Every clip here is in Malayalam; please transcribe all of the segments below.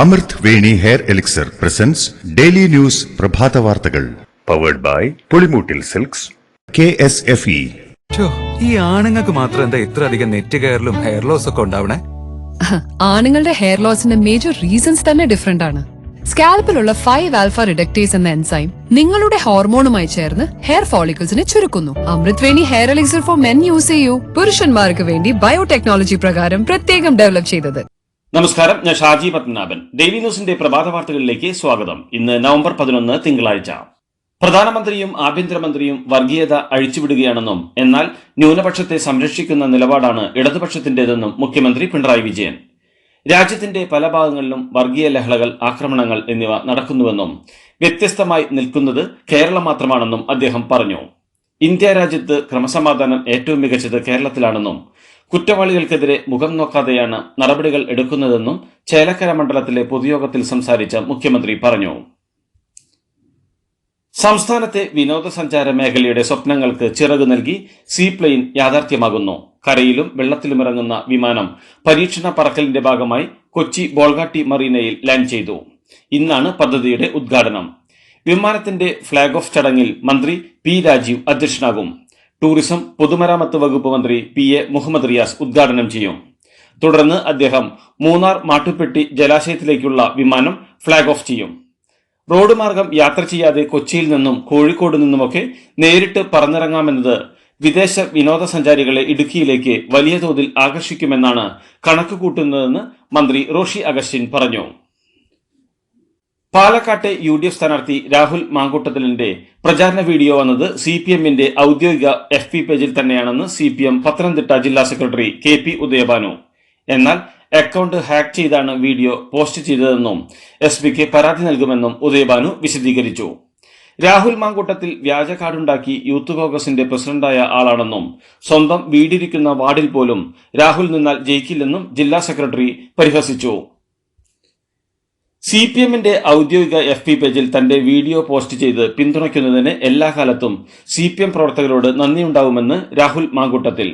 അമൃത് Veni hair elixir presents daily news പ്രഭാത വാർത്തകൾ powered by Pulimoottil silks KSFE. ഈ ആണുങ്ങൾക്ക് മാത്രം എന്താ ഇത്ര അധികം നെറ്റ് കെയറിലും ഹെയർ ലോസ് ഒക്കെ ഉണ്ടാവണേ? ആണുങ്ങളുടെ ഹെയർ ലോസിന്റെ മേജർ റീസൺസ് തന്നെ ഡിഫറെന്റ് ആണ്. സ്കാൽപ്പിലുള്ള 5-alpha റിഡക്ടേസ് എന്ന എൻസൈം നിങ്ങളുടെ ഹോർമോണുമായി ചേർന്ന് ഹെയർ ഫോളിക്കിൾസിനെ ചുരുക്കുന്നു. Amrit Veni hair elixir for men use ചെയ്യൂ. പുരുഷന്മാർക്ക് വേണ്ടി ബയോടെക്നോളജി പ്രകാരം പ്രത്യേകം ഡെവലപ്പ് ചെയ്തത്. നമസ്കാരം, ഞാൻ ഷാജി പത്മനാഭൻ. ഡെയിലി ന്യൂസിന്റെ പ്രഭാത വാർത്തകളിലേക്ക് സ്വാഗതം. ഇന്ന് നവംബർ 11 തിങ്കളാഴ്ച. പ്രധാനമന്ത്രിയും ആഭ്യന്തരമന്ത്രിയും വർഗീയത അഴിച്ചുവിടുകയാണെന്നും എന്നാൽ ന്യൂനപക്ഷത്തെ സംരക്ഷിക്കുന്ന നിലപാടാണ് ഇടതുപക്ഷത്തിന്റേതെന്നും മുഖ്യമന്ത്രി പിണറായി വിജയൻ. രാജ്യത്തിന്റെ പല ഭാഗങ്ങളിലും വർഗീയ ലഹളകൾ, ആക്രമണങ്ങൾ എന്നിവ നടക്കുന്നുവെന്നും വ്യത്യസ്തമായി നിൽക്കുന്നത് കേരളം മാത്രമാണെന്നും അദ്ദേഹം പറഞ്ഞു. ഇന്ത്യ രാജ്യത്ത് ക്രമസമാധാനം ഏറ്റവും മികച്ചത് കേരളത്തിലാണെന്നും കുറ്റവാളികൾക്കെതിരെ മുഖം നോക്കാതെയാണ് നടപടികൾ എടുക്കുന്നതെന്നും ചേലക്കര മണ്ഡലത്തിലെ പൊതുയോഗത്തിൽ സംസാരിച്ച മുഖ്യമന്ത്രി പറഞ്ഞു. സംസ്ഥാനത്തെ വിനോദസഞ്ചാര മേഖലയുടെ സ്വപ്നങ്ങൾക്ക് ചിറകു നൽകി സീപ്ലെയിൻ യാഥാർത്ഥ്യമാകുന്നു. കരയിലും വെള്ളത്തിലും ഇറങ്ങുന്ന വിമാനം പരീക്ഷണ പറക്കലിന്റെ ഭാഗമായി കൊച്ചി ബോൾഗാട്ടി മറീനയിൽ ലാൻഡ് ചെയ്തു. ഇന്നാണ് പദ്ധതിയുടെ ഉദ്ഘാടനം. വിമാനത്തിന്റെ ഫ്ളാഗ് ഓഫ് ചടങ്ങിൽ മന്ത്രി പി രാജീവ് അധ്യക്ഷനാകും. ടൂറിസം പൊതുമരാമത്ത് വകുപ്പ് മന്ത്രി PA മുഹമ്മദ് റിയാസ് ഉദ്ഘാടനം ചെയ്യും. തുടർന്ന് അദ്ദേഹം മൂന്നാർ മാട്ടുപ്പെട്ടി ജലാശയത്തിലേക്കുള്ള വിമാനം ഫ്ളാഗ് ഓഫ് ചെയ്യും. റോഡ് മാർഗം യാത്ര ചെയ്യാതെ കൊച്ചിയിൽ നിന്നും കോഴിക്കോട് നിന്നുമൊക്കെ നേരിട്ട് പറന്നിറങ്ങാമെന്നത് വിദേശ വിനോദസഞ്ചാരികളെ ഇടുക്കിയിലേക്ക് വലിയ തോതിൽ ആകർഷിക്കുമെന്നാണ് കണക്കുകൂട്ടുന്നതെന്ന് മന്ത്രി റോഷി അഗസ്റ്റിൻ പറഞ്ഞു. പാലക്കാട്ടെ UDF സ്ഥാനാർത്ഥി രാഹുൽ മാങ്കൂട്ടത്തിലിന്റെ പ്രചാരണ വീഡിയോ വന്നത് CPMന്റെ ഔദ്യോഗിക FB പേജിൽ തന്നെയാണെന്ന് CPM പത്തനംതിട്ട ജില്ലാ സെക്രട്ടറി KP ഉദയഭാനു. എന്നാൽ അക്കൗണ്ട് ഹാക്ക് ചെയ്താണ് വീഡിയോ പോസ്റ്റ് ചെയ്തതെന്നും SPക്ക് പരാതി നൽകുമെന്നും ഉദയഭാനു വിശദീകരിച്ചു. രാഹുൽ മാങ്കൂട്ടത്തിൽ വ്യാജ കാർഡുണ്ടാക്കി യൂത്ത് കോൺഗ്രസിന്റെ പ്രസിഡന്റായ ആളാണെന്നും സ്വന്തം വീടിരിക്കുന്ന വാർഡിൽ പോലും രാഹുൽ നിന്നാൽ ജയിക്കില്ലെന്നും ജില്ലാ സെക്രട്ടറി പരിഹസിച്ചു. CPMന്റെ ഔദ്യോഗിക FB പേജിൽ തന്റെ വീഡിയോ പോസ്റ്റ് ചെയ്ത് പിന്തുണയ്ക്കുന്നതിന് എല്ലാ കാലത്തും CPM പ്രവർത്തകരോട് നന്ദിയുണ്ടാവുമെന്ന് രാഹുൽ മാങ്കൂട്ടത്തിൽ.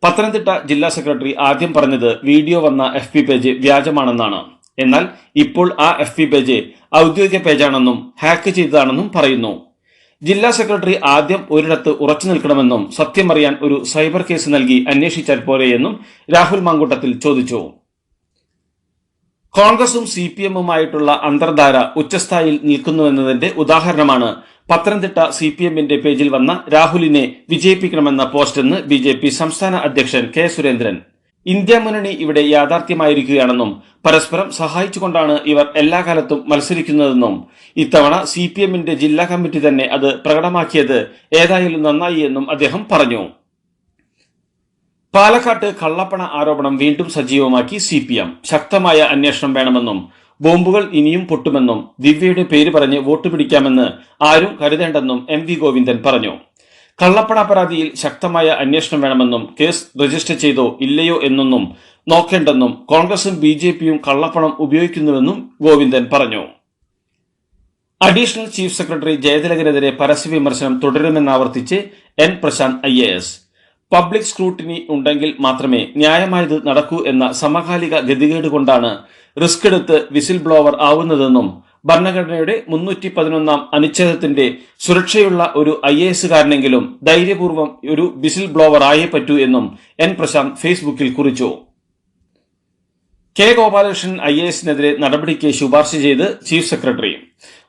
പത്തനംതിട്ട ജില്ലാ സെക്രട്ടറി ആദ്യം പറഞ്ഞത് വീഡിയോ വന്ന FB പേജ് വ്യാജമാണെന്നാണ്. എന്നാൽ ഇപ്പോൾ ആ FB പേജ് ഔദ്യോഗിക പേജാണെന്നും ഹാക്ക് ചെയ്തതാണെന്നും പറയുന്നു. ജില്ലാ സെക്രട്ടറി ആദ്യം ഒരിടത്ത് ഉറച്ചു നിൽക്കണമെന്നും സത്യമറിയാൻ ഒരു സൈബർ കേസ് നൽകി അന്വേഷിച്ചാൽ പോരെയെന്നും രാഹുൽ മാങ്കൂട്ടത്തിൽ ചോദിച്ചു. കോൺഗ്രസും CPMുമായിട്ടുള്ള അന്തർധാര ഉച്ചസ്ഥായിയിൽ നിൽക്കുന്നുവെന്നതിന്റെ ഉദാഹരണമാണ് പത്തനംതിട്ട CPMന്റെ പേജിൽ വന്ന രാഹുലിനെ വിജയിപ്പിക്കണമെന്ന പോസ്റ്റെന്ന് BJP സംസ്ഥാന അധ്യക്ഷൻ K സുരേന്ദ്രൻ. ഇന്ത്യ മുന്നണി ഇവിടെ യാഥാർത്ഥ്യമായിരിക്കുകയാണെന്നും പരസ്പരം സഹായിച്ചുകൊണ്ടാണ് ഇവർ എല്ലാ കാലത്തും മത്സരിക്കുന്നതെന്നും ഇത്തവണ CPMന്റെ ജില്ലാ കമ്മിറ്റി തന്നെ അത് പ്രകടമാക്കിയത് ഏതായാലും നന്നായി എന്നും അദ്ദേഹം പറഞ്ഞു. പാലക്കാട്ട് കള്ളപ്പണ ആരോപണം വീണ്ടും സജീവമാക്കി CPM. ശക്തമായ അന്വേഷണം വേണമെന്നും ബോംബുകൾ ഇനിയും പൊട്ടുമെന്നും ദിവ്യയുടെ പേര് പറഞ്ഞ് വോട്ട് പിടിക്കാമെന്ന് ആരും കരുതേണ്ടെന്നും MV ഗോവിന്ദൻ പറഞ്ഞു. കള്ളപ്പണ പരാതിയിൽ ശക്തമായ അന്വേഷണം വേണമെന്നും കേസ് രജിസ്റ്റർ ചെയ്തോ ഇല്ലയോ എന്നൊന്നും നോക്കേണ്ടെന്നും കോൺഗ്രസും BJPയും കള്ളപ്പണം ഉപയോഗിക്കുന്നുവെന്നും ഗോവിന്ദൻ പറഞ്ഞു. അഡീഷണൽ ചീഫ് സെക്രട്ടറി ജയതിലകനെതിരെ പരസ്യ വിമർശനം തുടരുമെന്നാവർത്തിച്ച് N Prashanth IAS. Public scrutiny ഉണ്ടെങ്കിൽ മാത്രമേ ന്യായമായത് നടക്കൂ എന്ന സമകാലിക ഗതികേട് കൊണ്ടാണ് റിസ്ക് എടുത്ത് വിസിൽ ബ്ലോവർ ആവുന്നതെന്നും ഭരണഘടനയുടെ 311 അനുച്ഛേദത്തിന്റെ സുരക്ഷയുള്ള ഒരു IASകാരനെങ്കിലും ധൈര്യപൂർവ്വം ഒരു വിസിൽ ബ്ലോവർ ആയേ പറ്റൂ എന്നും N പ്രശാന്ത് ഫേസ്ബുക്കിൽ കുറിച്ചു. K ഗോപാലകൃഷ്ണൻ IASനെതിരെ നടപടിക്ക് ശുപാർശ ചെയ്ത് chief secretary.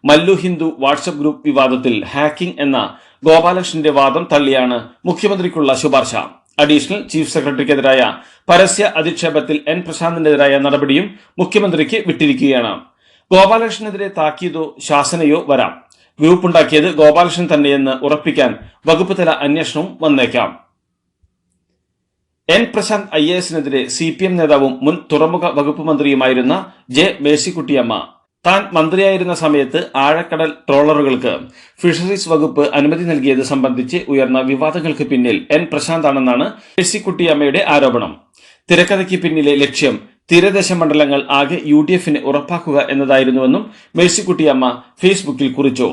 Mallu Hindu WhatsApp group വിവാദത്തിൽ ഹാക്കിംഗ് എന്ന ഗോപാലകൃഷ്ണന്റെ വാദം തള്ളിയാണ് മുഖ്യമന്ത്രിക്കുള്ള ശുപാർശ. അഡീഷണൽ ചീഫ് സെക്രട്ടറിക്കെതിരായ പരസ്യ അധിക്ഷേപത്തിൽ N പ്രശാന്തിനെതിരായ നടപടിയും മുഖ്യമന്ത്രിക്ക് വിട്ടിരിക്കുകയാണ്. ഗോപാലകൃഷ്ണനെതിരെ താക്കീതോ ശാസനയോ വരാം. ഗ്രൂപ്പുണ്ടാക്കിയത് ഗോപാലകൃഷ്ണൻ തന്നെയെന്ന് ഉറപ്പിക്കാൻ വകുപ്പ് തല അന്വേഷണവും വന്നേക്കാം. N പ്രശാന്ത് IASനെതിരെ CPM നേതാവും മുൻ തുറമുഖ വകുപ്പ് മന്ത്രിയുമായിരുന്ന J മേഴ്സിക്കുട്ടിയമ്മ താൻ മന്ത്രിയായിരുന്ന സമയത്ത് ആഴക്കടൽ ട്രോളറുകൾക്ക് ഫിഷറീസ് വകുപ്പ് അനുമതി നൽകിയത് സംബന്ധിച്ച് ഉയർന്ന വിവാദങ്ങൾക്ക് പിന്നിൽ N പ്രശാന്താണെന്നാണ് മേഴ്സിക്കുട്ടിയമ്മയുടെ ആരോപണം. തിരക്കഥയ്ക്ക് പിന്നിലെ ലക്ഷ്യം തീരദേശ മണ്ഡലങ്ങൾ ആകെ UDFന് ഉറപ്പാക്കുക എന്നതായിരുന്നുവെന്നും മേഴ്സിക്കുട്ടിയമ്മ ഫേസ്ബുക്കിൽ കുറിച്ചു.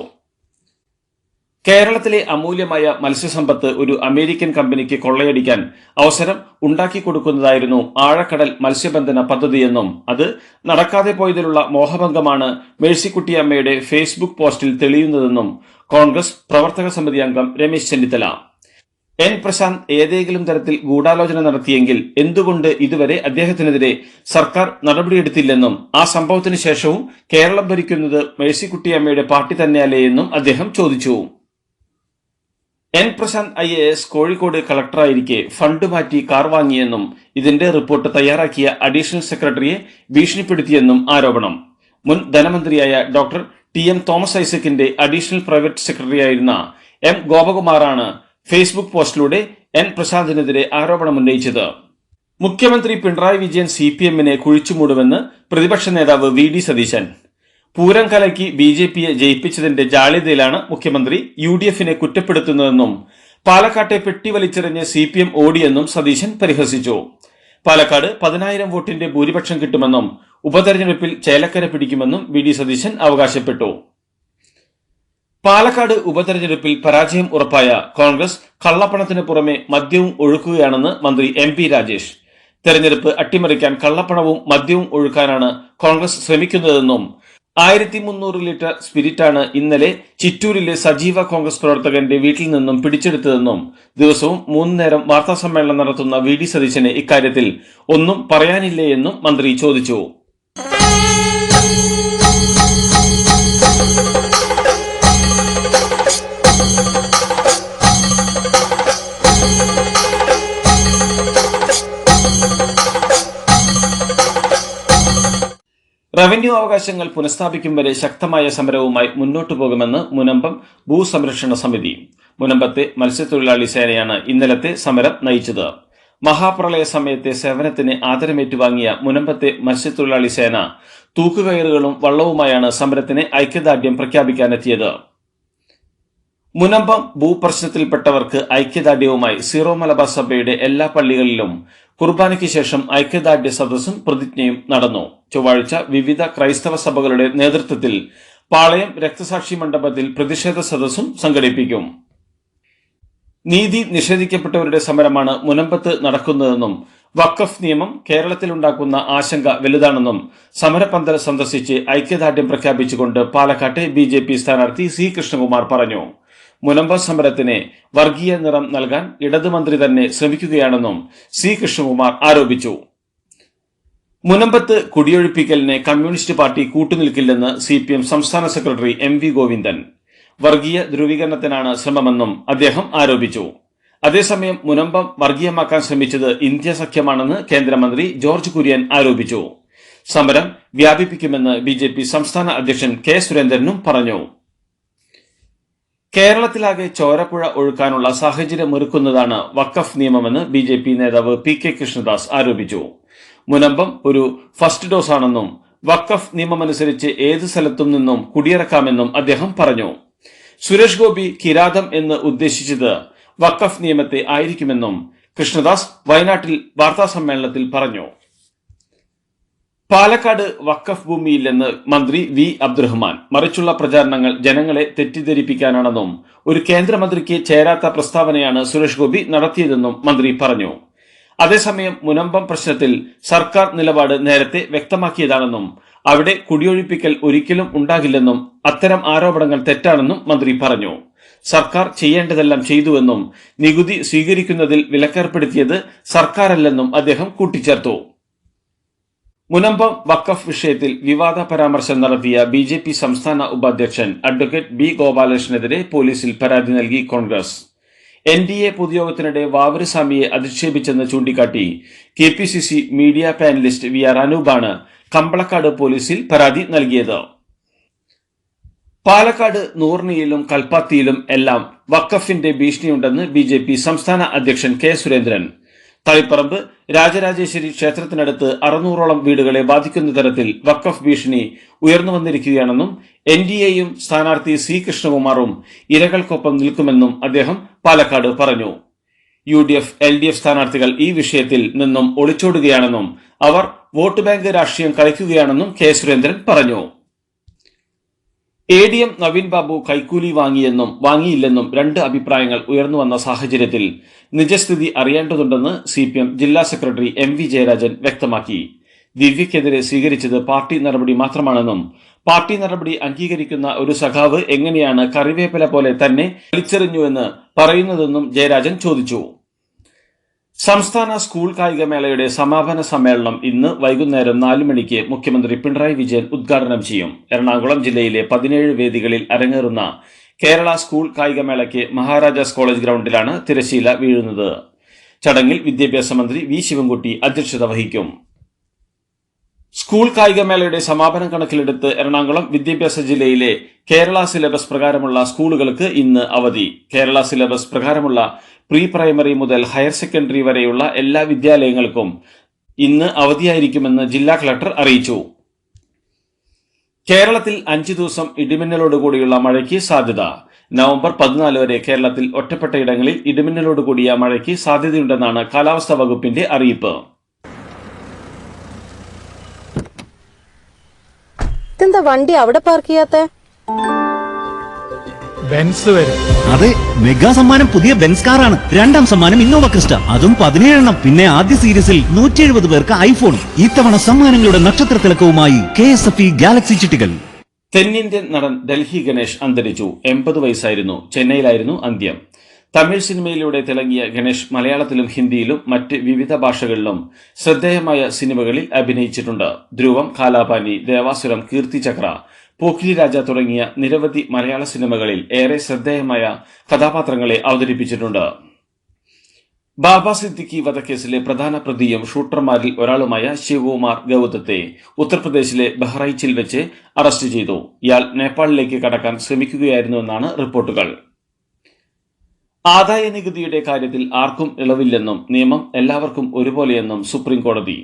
കേരളത്തിലെ അമൂല്യമായ മത്സ്യസമ്പത്ത് ഒരു അമേരിക്കൻ കമ്പനിക്ക് കൊള്ളയടിക്കാൻ അവസരം ഉണ്ടാക്കിക്കൊടുക്കുന്നതായിരുന്നു ആഴക്കടൽ മത്സ്യബന്ധന പദ്ധതിയെന്നും അത് നടക്കാതെ പോയതിലുള്ള മോഹഭംഗമാണ് മേഴ്സിക്കുട്ടിയമ്മയുടെ ഫേസ്ബുക്ക് പോസ്റ്റിൽ തെളിയുന്നതെന്നും കോൺഗ്രസ് പ്രവർത്തക സമിതി അംഗം രമേശ് ചെന്നിത്തല. എൻ പ്രശാന്ത് ഏതെങ്കിലും തരത്തിൽ ഗൂഢാലോചന നടത്തിയെങ്കിൽ എന്തുകൊണ്ട് ഇതുവരെ അദ്ദേഹത്തിനെതിരെ സർക്കാർ നടപടിയെടുത്തില്ലെന്നും ആ സംഭവത്തിന് ശേഷവും കേരളം ഭരിക്കുന്നത് മേഴ്സിക്കുട്ടിയമ്മയുടെ പാർട്ടി തന്നെയല്ലേ എന്നും അദ്ദേഹം ചോദിച്ചു. എൻ പ്രശാന്ത് IAS കോഴിക്കോട് കളക്ടറായിരിക്കെ ഫണ്ട് മാറ്റി കാർ വാങ്ങിയെന്നും ഇതിന്റെ റിപ്പോർട്ട് തയ്യാറാക്കിയ അഡീഷണൽ സെക്രട്ടറിയെ ഭീഷണിപ്പെടുത്തിയെന്നും ആരോപണം. മുൻ ധനമന്ത്രിയായ ഡോക്ടർ TM തോമസ് ഐസക്കിന്റെ അഡീഷണൽ പ്രൈവറ്റ് സെക്രട്ടറിയായിരുന്ന M ഗോപകുമാറാണ് ഫേസ്ബുക്ക് പോസ്റ്റിലൂടെ എൻ പ്രശാന്തിനെതിരെ ആരോപണമുന്നയിച്ചത്. മുഖ്യമന്ത്രി പിണറായി വിജയൻ CPM-നെ കുഴിച്ചുമൂടുമെന്ന് പ്രതിപക്ഷ നേതാവ് VD സതീശൻ. പൂരം കലക്കി BJP-യെ ജയിപ്പിച്ചതിന്റെ ജാള്യതയിലാണ് മുഖ്യമന്ത്രി UDF-നെ കുറ്റപ്പെടുത്തുന്നതെന്നും പാലക്കാട്ടെ പെട്ടി വലിച്ചെറിഞ്ഞ് CPM ഓടിയെന്നും സതീശൻ പരിഹസിച്ചു. പാലക്കാട് 10,000 വോട്ടിന്റെ ഭൂരിപക്ഷം കിട്ടുമെന്നും ഉപതെരഞ്ഞെടുപ്പിൽ ചേലക്കര പിടിക്കുമെന്നും VD സതീശൻ അവകാശപ്പെട്ടു. പാലക്കാട് ഉപതെരഞ്ഞെടുപ്പിൽ പരാജയം ഉറപ്പായ കോൺഗ്രസ് കള്ളപ്പണത്തിന് പുറമെ മദ്യവും ഒഴുക്കുകയാണെന്ന് മന്ത്രി MP രാജേഷ്. തെരഞ്ഞെടുപ്പ് അട്ടിമറിക്കാൻ കള്ളപ്പണവും മദ്യവും ഒഴുക്കാനാണ് കോൺഗ്രസ് ശ്രമിക്കുന്നതെന്നും 1300 ലിറ്റർ സ്പിരിറ്റാണ് ഇന്നലെ ചിറ്റൂരിലെ സജീവ കോൺഗ്രസ് പ്രവർത്തകന്റെ വീട്ടിൽ നിന്നും പിടിച്ചെടുത്തതെന്നും ദിവസവും 3 നേരം വാർത്താസമ്മേളനം നടത്തുന്ന VD സതീശന് ഇക്കാര്യത്തിൽ ഒന്നും പറയാനില്ലേ എന്നും മന്ത്രി ചോദിച്ചു. റവന്യൂ അവകാശങ്ങൾ പുനഃസ്ഥാപിക്കും വരെ ശക്തമായ സമരവുമായി മുന്നോട്ടു പോകുമെന്ന് മുനമ്പം ഭൂസംരക്ഷണ സമിതി. മുനമ്പത്തെ മത്സ്യത്തൊഴിലാളി സേനയാണ് ഇന്നലത്തെ സമരം നയിച്ചത്. മഹാപ്രളയ സമയത്തെ സേവനത്തിന് ആദരമേറ്റുവാങ്ങിയ മുനമ്പത്തെ മത്സ്യത്തൊഴിലാളി സേന തൂക്കുകയറുകളും വള്ളവുമായാണ് സമരത്തിന് ഐക്യദാർഢ്യം പ്രഖ്യാപിക്കാനെത്തിയത്. മുനമ്പം ഭൂപ്രശ്നത്തിൽപ്പെട്ടവർക്ക് ഐക്യദാർഢ്യവുമായി സീറോ മലബാർ സഭയുടെ എല്ലാ പള്ളികളിലും കുർബാനയ്ക്ക് ശേഷം ഐക്യദാർഢ്യ സദസ്സും പ്രതിജ്ഞയും നടന്നു. ചൊവ്വാഴ്ച വിവിധ ക്രൈസ്തവ സഭകളുടെ നേതൃത്വത്തിൽ പാളയം രക്തസാക്ഷി മണ്ഡപത്തിൽ പ്രതിഷേധ സദസ്സും സംഘടിപ്പിക്കും. നീതി നിഷേധിക്കപ്പെട്ടവരുടെ സമരമാണ് മുനമ്പത്ത് നടക്കുന്നതെന്നും വഖഫ് നിയമം കേരളത്തിലുണ്ടാക്കുന്ന ആശങ്ക വലുതാണെന്നും സമരപന്തൽ സന്ദർശിച്ച് ഐക്യദാർഢ്യം പ്രഖ്യാപിച്ചുകൊണ്ട് പാലക്കാട്ടെ BJP സ്ഥാനാർത്ഥി C കൃഷ്ണകുമാർ പറഞ്ഞു. മുനമ്പം സമരത്തിന് വർഗീയ നിറം നൽകാൻ ഇടതുമന്ത്രി തന്നെ ശ്രമിക്കുകയാണെന്നും C കൃഷ്ണകുമാർ ആരോപിച്ചു. മുനമ്പത്ത് കുടിയൊഴിപ്പിക്കലിനെ കമ്മ്യൂണിസ്റ്റ് പാർട്ടി കൂട്ടുനിൽക്കില്ലെന്ന് CPM സംസ്ഥാന സെക്രട്ടറി MV ഗോവിന്ദൻ. വർഗീയ ധ്രുവീകരണത്തിനാണ് ശ്രമമെന്നും അദ്ദേഹം ആരോപിച്ചു. അതേസമയം മുനമ്പം വർഗീയമാക്കാൻ ശ്രമിച്ചത് ഇന്ത്യ സഖ്യമാണെന്ന് കേന്ദ്രമന്ത്രി ജോർജ് കുര്യൻ ആരോപിച്ചു. സമരം വ്യാപിപ്പിക്കുമെന്ന് BJP സംസ്ഥാന അധ്യക്ഷൻ K സുരേന്ദ്രനും പറഞ്ഞു. കേരളത്തിലാകെ ചോരപ്പുഴ ഒഴുക്കാനുള്ള സാഹചര്യമൊരുക്കുന്നതാണ് വഖഫ് നിയമമെന്ന് BJP നേതാവ് PK കൃഷ്ണദാസ് ആരോപിച്ചു. മുനമ്പം ഒരു ഫസ്റ്റ് ഡോസ് ആണെന്നും വഖഫ് നിയമമനുസരിച്ച് ഏത് സ്ഥലത്തും നിന്നും കുടിയിറക്കാമെന്നും അദ്ദേഹം പറഞ്ഞു. സുരേഷ് ഗോപി കിരാതം എന്ന് ഉദ്ദേശിച്ചത് വഖഫ് നിയമത്തെ ആയിരിക്കുമെന്നും കൃഷ്ണദാസ് വയനാട്ടിൽ വാർത്താസമ്മേളനത്തിൽ പറഞ്ഞു. പാലക്കാട് വഖഫ് ഭൂമിയില്ലെന്ന് മന്ത്രി V അബ്ദുറഹ്മാൻ. മറിച്ചുള്ള പ്രചാരണങ്ങൾ ജനങ്ങളെ തെറ്റിദ്ധരിപ്പിക്കാനാണെന്നും ഒരു കേന്ദ്രമന്ത്രിക്ക് ചേരാത്ത പ്രസ്താവനയാണ് സുരേഷ് ഗോപി നടത്തിയതെന്നും മന്ത്രി പറഞ്ഞു. അതേസമയം മുനമ്പം പ്രശ്നത്തിൽ സർക്കാർ നിലപാട് നേരത്തെ വ്യക്തമാക്കിയതാണെന്നും അവിടെ കുടിയൊഴിപ്പിക്കൽ ഒരിക്കലും ഉണ്ടാകില്ലെന്നും അത്തരം ആരോപണങ്ങൾ തെറ്റാണെന്നും മന്ത്രി പറഞ്ഞു. സർക്കാർ ചെയ്യേണ്ടതെല്ലാം ചെയ്തുവെന്നും നികുതി സ്വീകരിക്കുന്നതിൽ വിലക്കേർപ്പെടുത്തിയത് സർക്കാരല്ലെന്നും അദ്ദേഹം കൂട്ടിച്ചേർത്തു. മുനമ്പം വഖഫ് വിഷയത്തിൽ വിവാദ പരാമർശം നടത്തിയ BJP സംസ്ഥാന ഉപാധ്യക്ഷൻ അഡ്വക്കേറ്റ് B ഗോപാലകൃഷ്ണനെതിരെ പോലീസിൽ പരാതി നൽകി കോൺഗ്രസ്. NDA പൊതുയോഗത്തിനിടെ വാവരുസ്വാമിയെ അധിക്ഷേപിച്ചെന്ന് ചൂണ്ടിക്കാട്ടി KPCC മീഡിയ പാനലിസ്റ്റ് VR അനൂപാണ് കമ്പളക്കാട് പോലീസിൽ പരാതി നൽകിയത്. പാലക്കാട് നൂർണിയിലും കൽപ്പാത്തിയിലും എല്ലാം വഖഫിന്റെ ഭീഷണിയുണ്ടെന്ന് BJP സംസ്ഥാന അധ്യക്ഷൻ K സുരേന്ദ്രൻ. തളിപ്പറമ്പ് രാജരാജേശ്വരി ക്ഷേത്രത്തിനടുത്ത് 600ഓളം വീടുകളെ ബാധിക്കുന്ന തരത്തിൽ വഖഫ് ഭീഷണി ഉയർന്നു വന്നിരിക്കുകയാണെന്നും NDAയും സ്ഥാനാർത്ഥി C കൃഷ്ണകുമാറും ഇരകൾക്കൊപ്പം നിൽക്കുമെന്നും അദ്ദേഹം പാലക്കാട് പറഞ്ഞു. UDF LDF സ്ഥാനാർത്ഥികൾ ഈ വിഷയത്തിൽ നിന്നും ഒളിച്ചോടുകയാണെന്നും അവർ വോട്ട് ബാങ്ക് രാഷ്ട്രീയം കളിക്കുകയാണെന്നും K സുരേന്ദ്രൻ പറഞ്ഞു. ADM നവീൻ ബാബു കൈക്കൂലി വാങ്ങിയില്ലെന്നും രണ്ട് അഭിപ്രായങ്ങൾ ഉയർന്നു വന്ന സാഹചര്യത്തിൽ നിജസ്ഥിതി അറിയേണ്ടതുണ്ടെന്ന് CPM ജില്ലാ സെക്രട്ടറി MV ജയരാജൻ വ്യക്തമാക്കി. ദിവ്യക്കെതിരെ സ്വീകരിച്ചത് പാർട്ടി നടപടി മാത്രമാണെന്നും പാർട്ടി നടപടി അംഗീകരിക്കുന്ന ഒരു സഖാവ് എങ്ങനെയാണ് കറിവേപ്പില പോലെ തന്നെ വലിച്ചെറിഞ്ഞുവെന്ന് പറയുന്നതെന്നും ജയരാജൻ ചോദിച്ചു. സംസ്ഥാന സ്കൂൾ കായികമേളയുടെ സമാപന സമ്മേളനം ഇന്ന് വൈകുന്നേരം 4 മണിക്ക് മുഖ്യമന്ത്രി പിണറായി വിജയൻ ഉദ്ഘാടനം ചെയ്യും. എറണാകുളം ജില്ലയിലെ 17 വേദികളിൽ അരങ്ങേറുന്ന കേരള സ്കൂൾ കായികമേളയ്ക്ക് മഹാരാജാസ് കോളേജ് ഗ്രൗണ്ടിലാണ് തിരശ്ശീല വീഴുന്നത്. ചടങ്ങിൽ വിദ്യാഭ്യാസ മന്ത്രി V ശിവൻകുട്ടി അധ്യക്ഷത വഹിക്കും. സ്കൂൾ കായികമേളയുടെ സമാപനം കണക്കിലെടുത്ത് എറണാകുളം വിദ്യാഭ്യാസ ജില്ലയിലെ കേരള സിലബസ് പ്രകാരമുള്ള സ്കൂളുകൾക്ക് ഇന്ന് അവധി. കേരള സിലബസ് പ്രകാരമുള്ള പ്രീ പ്രൈമറി മുതൽ ഹയർ സെക്കൻഡറി വരെയുള്ള എല്ലാ വിദ്യാലയങ്ങൾക്കും ഇന്ന് അവധിയായിരിക്കുമെന്ന് ജില്ലാ കളക്ടർ അറിയിച്ചു. കേരളത്തിൽ 5 ദിവസം ഇടിമിന്നലോടുകൂടിയുള്ള മഴയ്ക്ക് സാധ്യത. നവംബർ 14 വരെ കേരളത്തിൽ ഒറ്റപ്പെട്ട ഇടങ്ങളിൽ ഇടിമിന്നലോടുകൂടിയ മഴയ്ക്ക് സാധ്യതയുണ്ടെന്നാണ് കാലാവസ്ഥാ വകുപ്പിന്റെ അറിയിപ്പ്. എന്താ വണ്ടി അവിടെ പാർക്ക് ചെയ്യാത്ത? ബെൻസ് വരും. അതെ, മെഗാ സമ്മാനം പുതിയ ബെൻസ് കാറാണ്. 2ാം സമ്മാനം ഇന്നോവ ക്രിസ്റ്റ, അതും 17 എണ്ണം. പിന്നെ ആദ്യ സീരീസിൽ 170 പേർക്ക് ഐഫോൺ. ഇത്തവണ സമ്മാനങ്ങളുടെ നക്ഷത്ര തിളക്കവുമായി KSFE ഗാലക്സി ചിട്ടികൾ. തെന്നിന്ത്യൻ നടൻ ഡൽഹി ഗണേഷ് അന്തരിച്ചു. 80 വയസ്സായിരുന്നു. ചെന്നൈയിലായിരുന്നു അന്ത്യം. തമിഴ് സിനിമയിലൂടെ തിളങ്ങിയ ഗണേഷ് മലയാളത്തിലും ഹിന്ദിയിലും മറ്റ് വിവിധ ഭാഷകളിലും ശ്രദ്ധേയമായ സിനിമകളിൽ അഭിനയിച്ചിട്ടുണ്ട്. ധ്രുവം, കാലാപാനി, ദേവാസുരം, കീർത്തിചക്ര, പോക്കിരി രാജ തുടങ്ങിയ നിരവധി മലയാള സിനിമകളിൽ ഏറെ ശ്രദ്ധേയമായ കഥാപാത്രങ്ങളെ അവതരിപ്പിച്ചിട്ടുണ്ട്. ബാബ സിദ്ദിഖി വധക്കേസിലെ പ്രധാന പ്രതിയും ഷൂട്ടർമാരിൽ ഒരാളുമായ ശിവകുമാർ ഗൗതത്തെ ഉത്തർപ്രദേശിലെ ബഹ്റൈച്ചിൽ വെച്ച് അറസ്റ്റ് ചെയ്തു. ഇയാൾ നേപ്പാളിലേക്ക് കടക്കാൻ ശ്രമിക്കുകയായിരുന്നുവെന്നാണ് റിപ്പോർട്ടുകൾ. ആദായ നികുതിയുടെ കാര്യത്തിൽ ആർക്കും ഇളവില്ലെന്നും നിയമം എല്ലാവർക്കും ഒരുപോലെയെന്നും സുപ്രീം കോടതി.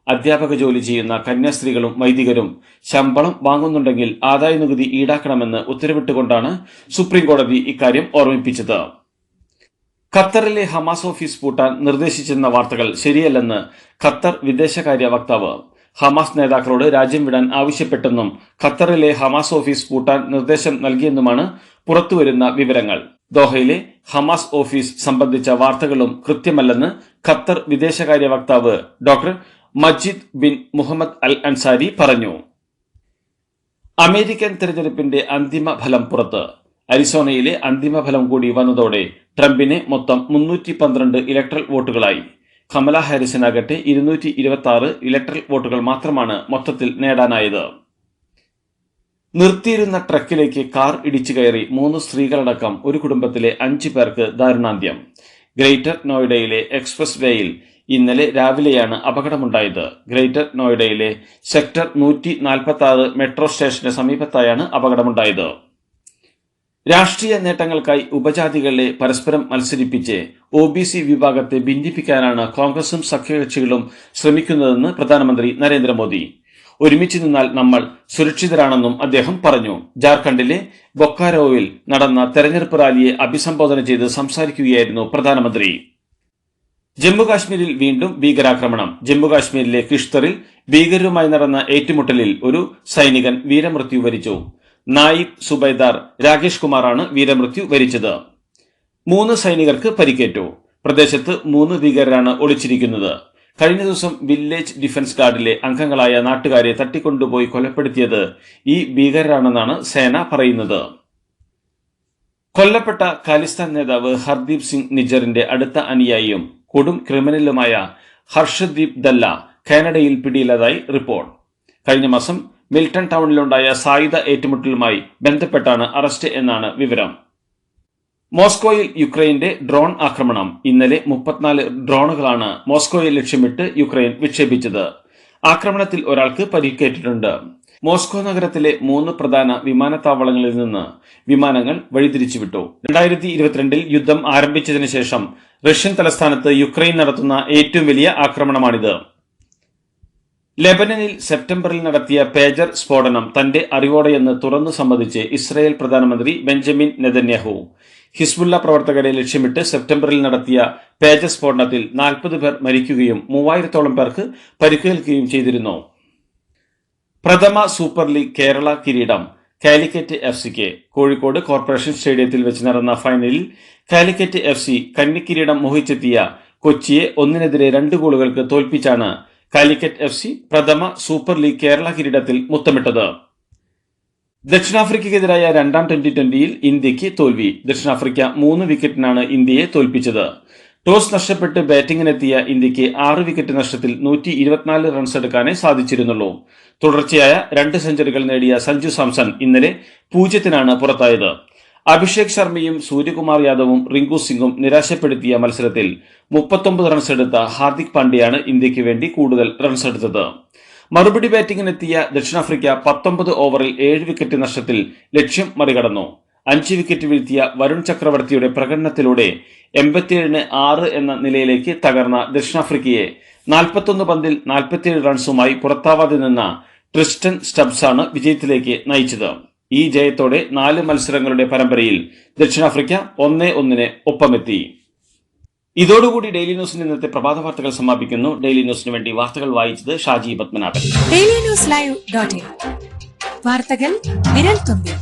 അധ്യാപക ജോലി ചെയ്യുന്ന കന്യാസ്ത്രീകളും വൈദികരും ശമ്പളം വാങ്ങുന്നുണ്ടെങ്കിൽ ആദായ നികുതി ഈടാക്കണമെന്ന് ഉത്തരവിട്ടുകൊണ്ടാണ് സുപ്രീം കോടതി ഇക്കാര്യം ഓർമ്മിപ്പിച്ചത്. ഖത്തറിലെ ഹമാസ് ഓഫീസ് പൂട്ടാൻ നിർദ്ദേശിച്ചെന്ന വാർത്തകൾ ശരിയല്ലെന്ന് ഖത്തർ വിദേശകാര്യ വക്താവ്. ഹമാസ് നേതാക്കളോട് രാജ്യം വിടാൻ ആവശ്യപ്പെട്ടെന്നും ഖത്തറിലെ ഹമാസ് ഓഫീസ് പൂട്ടാൻ നിർദ്ദേശം നൽകിയെന്നുമാണ് പുറത്തുവരുന്ന വിവരങ്ങൾ. ദോഹയിലെ ഹമാസ് ഓഫീസ് സംബന്ധിച്ച വാർത്തകളും കൃത്യമല്ലെന്ന് ഖത്തർ വിദേശകാര്യ വക്താവ് ഡോക്ടർ മജീദ് ബിൻ മുഹമ്മദ് അൽ അൻസാരി പറഞ്ഞു. അമേരിക്കൻ തെരഞ്ഞെടുപ്പിന്റെ അന്തിമ ഫലം പുറത്ത്. അരിസോണയിലെ അന്തിമ ഫലം കൂടി വന്നതോടെ ട്രംപിന് മൊത്തം 312 ഇലക്ട്രൽ വോട്ടുകളായി. കമല ഹാരിസിനാകട്ടെ 226 ഇലക്ട്രൽ വോട്ടുകൾ മാത്രമാണ് മൊത്തത്തിൽ നേടാനായത്. നിർത്തിയിരുന്ന ട്രക്കിലേക്ക് കാർ ഇടിച്ചു കയറി 3 സ്ത്രീകളടക്കം ഒരു കുടുംബത്തിലെ 5 പേർക്ക് ദാരുണാന്ത്യം. ഗ്രേറ്റർ നോയിഡയിലെ എക്സ്പ്രസ് വേയിൽ ഇന്നലെ രാവിലെയാണ് അപകടമുണ്ടായത്. ഗ്രേറ്റർ നോയിഡയിലെ സെക്ടർ 146 മെട്രോ സ്റ്റേഷന് സമീപത്തായാണ് അപകടമുണ്ടായത്. രാഷ്ട്രീയ നേട്ടങ്ങൾക്കായി ഉപജാതികളെ പരസ്പരം മത്സരിപ്പിച്ച് OBC വിഭാഗത്തെ ഭിന്നിപ്പിക്കാനാണ് കോൺഗ്രസും സഖ്യകക്ഷികളും ശ്രമിക്കുന്നതെന്ന് പ്രധാനമന്ത്രി നരേന്ദ്രമോദി. ഒരുമിച്ച് നിന്നാൽ നമ്മൾ സുരക്ഷിതരാണെന്നും അദ്ദേഹം പറഞ്ഞു. ജാർഖണ്ഡിലെ ബൊക്കാരോവിൽ നടന്ന തെരഞ്ഞെടുപ്പ് റാലിയെ അഭിസംബോധന ചെയ്ത് സംസാരിക്കുകയായിരുന്നു പ്രധാനമന്ത്രി. ജമ്മുകാശ്മീരിൽ വീണ്ടും ഭീകരാക്രമണം. ജമ്മുകാശ്മീരിലെ കിഷ്തറിൽ ഭീകരരുമായി നടന്ന ഏറ്റുമുട്ടലിൽ ഒരു സൈനികൻ വീരമൃത്യു വരിച്ചു. നായിബ് സുബൈദാർ രാകേഷ് കുമാറാണ് വീരമൃത്യു വരിച്ചത്. 3 സൈനികർക്ക് പരിക്കേറ്റു. പ്രദേശത്ത് 3 ഭീകരരാണ് ഒളിച്ചിരിക്കുന്നത്. കഴിഞ്ഞ ദിവസം വില്ലേജ് ഡിഫൻസ് ഗാർഡിലെ അംഗങ്ങളായ നാട്ടുകാരെ തട്ടിക്കൊണ്ടുപോയി കൊലപ്പെടുത്തിയത് ഈ ഭീകരരാണെന്നാണ് സേന പറയുന്നത്. കൊല്ലപ്പെട്ട ഖാലിസ്ഥാൻ നേതാവ് ഹർദീപ് സിംഗ് നിജറിന്റെ അടുത്ത അനുയായിയും കൊടും ക്രിമിനലുമായ ഹർഷദീപ് ദല്ല കാനഡയിൽ പിടിയിലായതായി റിപ്പോർട്ട്. കഴിഞ്ഞ മാസം മിൽട്ടൺ ടൗണിലുണ്ടായ സായുധ ഏറ്റുമുട്ടലുമായി ബന്ധപ്പെട്ടാണ് അറസ്റ്റ് എന്നാണ് വിവരം. മോസ്കോയിൽ യുക്രൈന്റെ ഡ്രോൺ ആക്രമണം. ഇന്നലെ 34 ഡ്രോണുകളാണ് മോസ്കോയെ ലക്ഷ്യമിട്ട് യുക്രൈൻ വിക്ഷേപിച്ചത്. ആക്രമണത്തിൽ ഒരാൾക്ക് പരിക്കേറ്റിട്ടുണ്ട്. മോസ്കോ നഗരത്തിലെ 3 പ്രധാന വിമാനത്താവളങ്ങളിൽ നിന്ന് വിമാനങ്ങൾ വഴിതിരിച്ചുവിട്ടു. 2022 യുദ്ധം ആരംഭിച്ചതിന് ശേഷം റഷ്യൻ തലസ്ഥാനത്ത് യുക്രൈൻ നടത്തുന്ന ഏറ്റവും വലിയ ആക്രമണമാണിത്. ലെബനനിൽ സെപ്റ്റംബറിൽ നടത്തിയ പേജർ സ്ഫോടനം തന്റെ അറിവോടെയെന്ന് തുറന്നു സമ്മതിച്ച് ഇസ്രായേൽ പ്രധാനമന്ത്രി ബെഞ്ചമിൻ നെതന്യാഹു. ഹിസ്ബുള്ള പ്രവർത്തകരെ ലക്ഷ്യമിട്ട് സെപ്റ്റംബറിൽ നടത്തിയ പേജർ സ്ഫോടനത്തിൽ 40 പേർ മരിക്കുകയും 3000-ഓളം പേർക്ക് പരിക്കേൽക്കുകയും ചെയ്തിരുന്നു. പ്രഥമ സൂപ്പർ ലീഗ് കേരള കിരീടം കാലിക്കറ്റ് FCക്ക്. കോഴിക്കോട് കോർപ്പറേഷൻ സ്റ്റേഡിയത്തിൽ വെച്ച് നടന്ന ഫൈനലിൽ കാലിക്കറ്റ് FC കന്നിക്കിരീടം മോഹിച്ചെത്തിയ കൊച്ചിയെ 1-2 ഗോളുകൾക്ക് തോൽപ്പിച്ചാണ് കാലിക്കറ്റ് FC പ്രഥമ സൂപ്പർ ലീഗ് കേരള കിരീടത്തിൽ മുത്തമിട്ടത്. ദക്ഷിണാഫ്രിക്കയ്ക്കെതിരായ രണ്ടാം T20യിൽ ഇന്ത്യക്ക് തോൽവി. ദക്ഷിണാഫ്രിക്ക 3 വിക്കറ്റിനാണ് ഇന്ത്യയെ തോൽപ്പിച്ചത്. ടോസ് നഷ്ടപ്പെട്ട് ബാറ്റിംഗിനെത്തിയ ഇന്ത്യക്ക് 6 വിക്കറ്റ് നഷ്ടത്തിൽ 124 റൺസ് എടുക്കാനേ സാധിച്ചിരുന്നുള്ളൂ. തുടർച്ചയായ 2 സെഞ്ചുറികൾ നേടിയ സഞ്ജു സാംസൺ ഇന്നലെ 0-ന് പുറത്തായത്. അഭിഷേക് ശർമ്മയും സൂര്യകുമാർ യാദവും റിങ്കു സിംഗും നിരാശപ്പെടുത്തിയ മത്സരത്തിൽ 39 റൺസ് എടുത്ത ഹാർദിക് പാണ്ഡ്യയാണ് ഇന്ത്യക്ക് വേണ്ടി കൂടുതൽ റൺസ് എടുത്തത്. മറുപടി ബാറ്റിംഗിനെത്തിയ ദക്ഷിണാഫ്രിക്ക 19 ഓവറിൽ 7 വിക്കറ്റ് നഷ്ടത്തിൽ ലക്ഷ്യം മറികടന്നു. 5 വിക്കറ്റ് വീഴ്ത്തിയ വരുൺ ചക്രവർത്തിയുടെ പ്രകടനത്തിലൂടെ 87-6 എന്ന നിലയിലേക്ക് തകർന്ന ദക്ഷിണാഫ്രിക്കയെ 41 പന്തിൽ 47 റൺസുമായി പുറത്താവാതെ നിന്ന ട്രിസ്റ്റൻ സ്റ്റബ്സാണ് വിജയത്തിലേക്ക് നയിച്ചത്. ഈ ജയത്തോടെ 4 മത്സരങ്ങളുടെ പരമ്പരയിൽ ദക്ഷിണാഫ്രിക്ക 1-1 ഒപ്പമെത്തി. ഇതോടുകൂടി ഡെയിലി ന്യൂസിന്റെ ഇന്നത്തെ പ്രഭാത വാർത്തകൾ സമാപിക്കുന്നു. ഡെയിലി ന്യൂസിന് വേണ്ടി വാർത്തകൾ വായിച്ചത് ഷാജി പത്മനാഭൻ. ഡെയിലി ന്യൂസ് ലൈവ്.in വാർത്തകൾ വിരൽ തുമ്പിൽ.